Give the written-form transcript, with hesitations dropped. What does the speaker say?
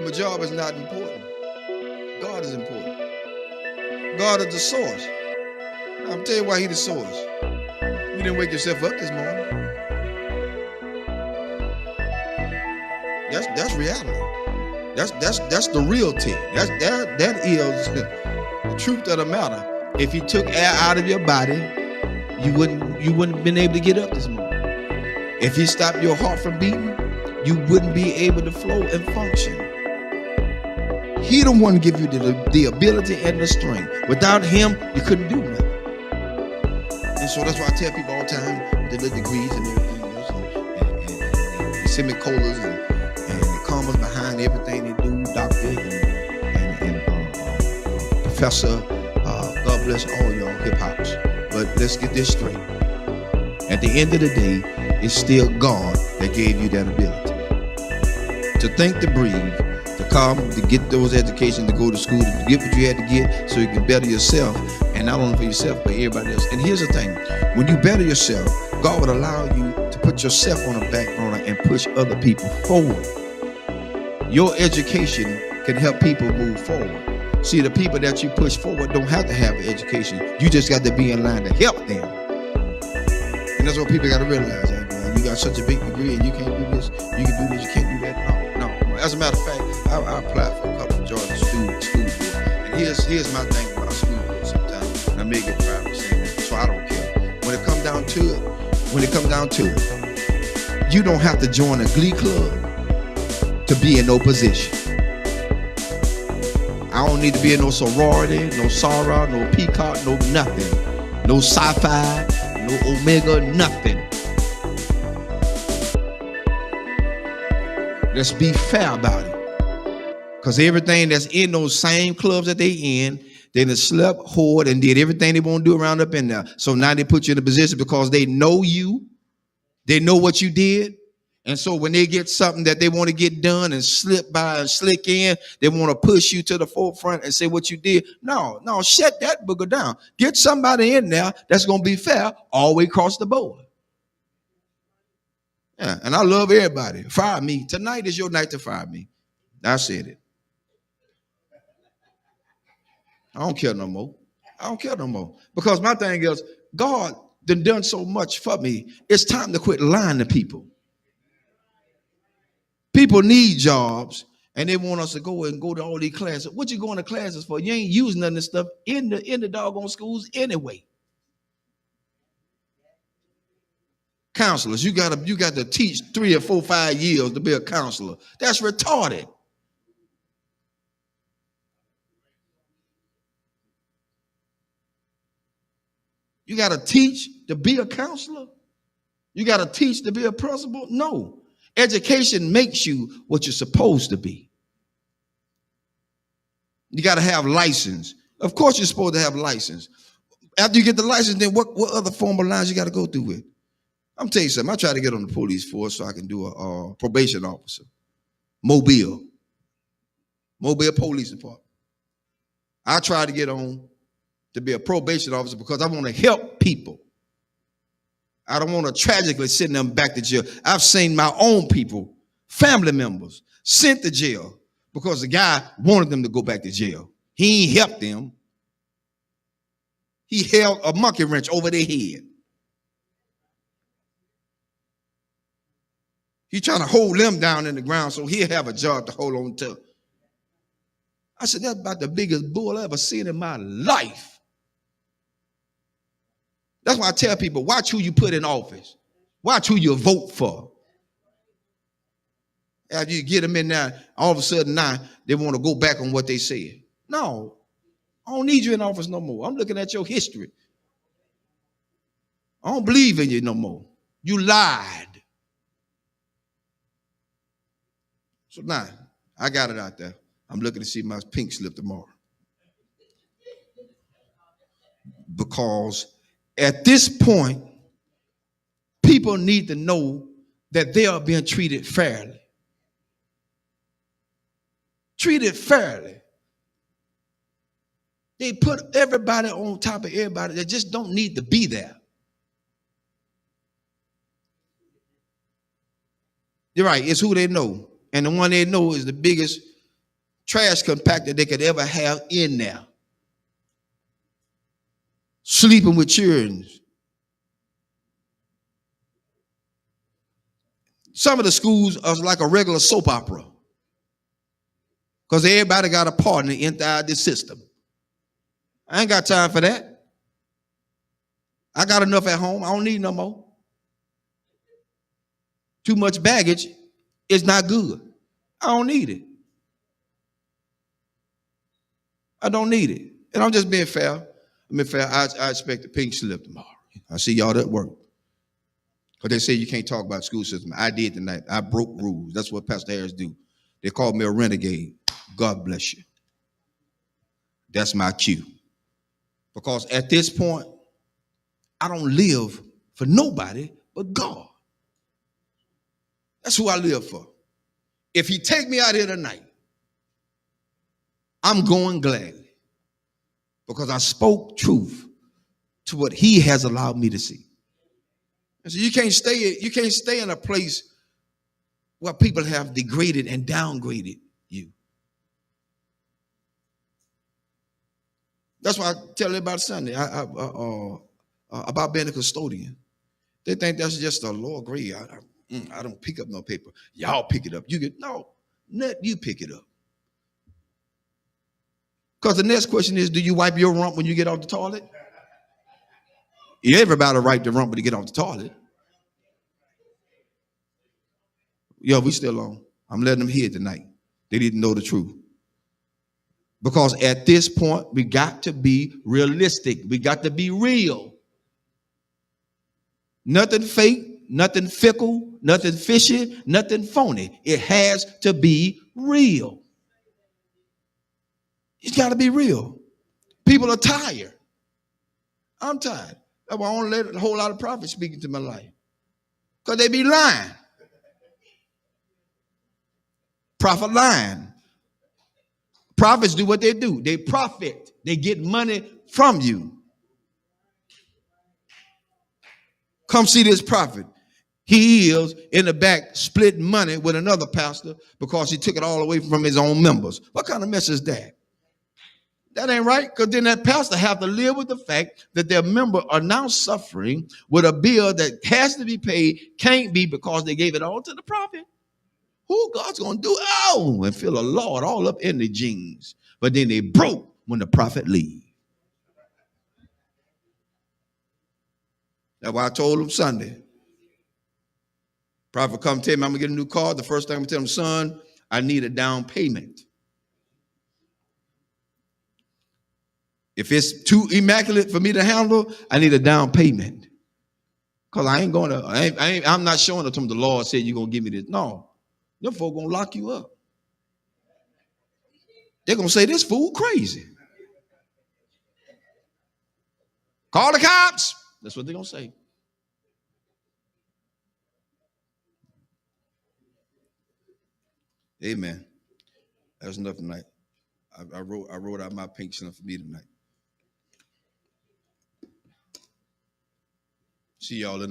My job is not important. God is important. God is the source. Now, I'm telling you why He's the source. You didn't wake yourself up this morning. That's reality. That's the reality. That is the truth of the matter. If He took air out of your body, you wouldn't have been able to get up this morning. If He stopped your heart from beating, you wouldn't be able to flow and function. He the one give you the ability and the strength. Without Him, you couldn't do nothing. And so that's why I tell people all the time, with the degrees and everything else, and semicolons and the commas behind everything they do, doctor and professor, God bless all y'all hip hops. But let's get this straight. At the end of the day, it's still God that gave you that ability. To think, to breathe, to come, to get those educations, to go to school, to get what you had to get so you can better yourself, and not only for yourself, but everybody else. And here's the thing, when you better yourself, God would allow you to put yourself on the back burner and push other people forward. Your education can help people move forward. See, the people that you push forward don't have to have an education. You just got to be in line to help them. And that's what people got to realize. You got such a big degree and you can't do this, you can do this, you can't do that. No. As a matter of fact, I applied for a couple of Georgia school board. And here's my thing about school board sometimes. And I may get private saying that, so I don't care. When it comes down to it, you don't have to join a glee club to be in no position. I don't need to be in no sorority, no Sarah, no Peacock, no nothing. No sci-fi, no Omega, nothing. Let's be fair about it. Because everything that's in those same clubs that they in, they done slept, whored, and did everything they want to do around up in there. So now they put you in a position because they know you. They know what you did. And so when they get something that they want to get done and slip by and slick in, they want to push you to the forefront and say what you did. No, shut that booger down. Get somebody in there that's going to be fair all the way across the board. Yeah, and I love everybody. Fire me. Tonight is your night to fire me. I said it. I don't care no more. Because my thing is, God done so much for me. It's time to quit lying to people. People need jobs, and they want us to go to all these classes. What you going to classes for? You ain't using none of this stuff in the doggone schools anyway. Counselors, you got to teach 3 or 4, 5 years to be a counselor. That's retarded. You got to teach to be a counselor? You got to teach to be a principal? No. Education makes you what you're supposed to be. You got to have license. Of course you're supposed to have license. After you get the license, then what other formal lines you got to go through with? I'm telling you something. I try to get on the police force so I can do a probation officer. Mobile Police Department. I try to get on to be a probation officer because I want to help people. I don't want to tragically send them back to jail. I've seen my own people, family members, sent to jail because the guy wanted them to go back to jail. He ain't helped them. He held a monkey wrench over their head. He's trying to hold them down in the ground so he'll have a job to hold on to. I said, that's about the biggest bull I ever seen in my life. That's why I tell people, watch who you put in office. Watch who you vote for. After you get them in there, all of a sudden now, they want to go back on what they said. No, I don't need you in office no more. I'm looking at your history. I don't believe in you no more. You lied. So now, I got it out there. I'm looking to see my pink slip tomorrow. Because at this point, people need to know that they are being treated fairly. Treated fairly. They put everybody on top of everybody that just don't need to be there. You're right, it's who they know. And the one they know is the biggest trash compactor they could ever have in there. Sleeping with children. Some of the schools are like a regular soap opera because everybody got a part in the inside this system. I ain't got time for that. I got enough at home. I don't need no more. Too much baggage is not good. I don't need it. I don't need it. And I'm just being fair. I expect a pink slip tomorrow. I see y'all at work. Because they say you can't talk about school system. I did tonight. I broke rules. That's what Pastor Harris do. They called me a renegade. God bless you. That's my cue. Because at this point, I don't live for nobody but God. That's who I live for. If he take me out here tonight, I'm going gladly. Because I spoke truth to what he has allowed me to see. And so you can't stay in a place where people have degraded and downgraded you. That's why I tell everybody Sunday about being a custodian. They think that's just a lower grade. I don't pick up no paper. Y'all pick it up. Let you pick it up. Because the next question is, do you wipe your rump when you get off the toilet? Everybody wipe the rump when you get off the toilet. Yo, we still on. I'm letting them hear tonight. They didn't know the truth. Because at this point, we got to be realistic. We got to be real. Nothing fake, nothing fickle, nothing fishy, nothing phony. It has to be real. It's got to be real. People are tired. I'm tired. That's why I don't let a whole lot of prophets speak into my life. Because they be lying. Prophet lying. Prophets do what they do. They profit. They get money from you. Come see this prophet. He is in the back splitting money with another pastor because he took it all away from his own members. What kind of mess is that? That ain't right, because then that pastor have to live with the fact that their members are now suffering with a bill that has to be paid, can't be because they gave it all to the prophet. Who God's going to do? Oh, and feel a Lord all up in the jeans. But then they broke when the prophet leave. That's why I told him Sunday. Prophet come tell me I'm going to get a new car. The first thing I'm going to tell him, son, I need a down payment. If it's too immaculate for me to handle, I need a down payment. Because I ain't going to, I'm not showing it to him the Lord said you're going to give me this. No. Them folk going to lock you up. They're going to say this fool crazy. Call the cops. That's what they're going to say. Amen. That's enough tonight. I wrote out my pink slip for me tonight. See y'all in the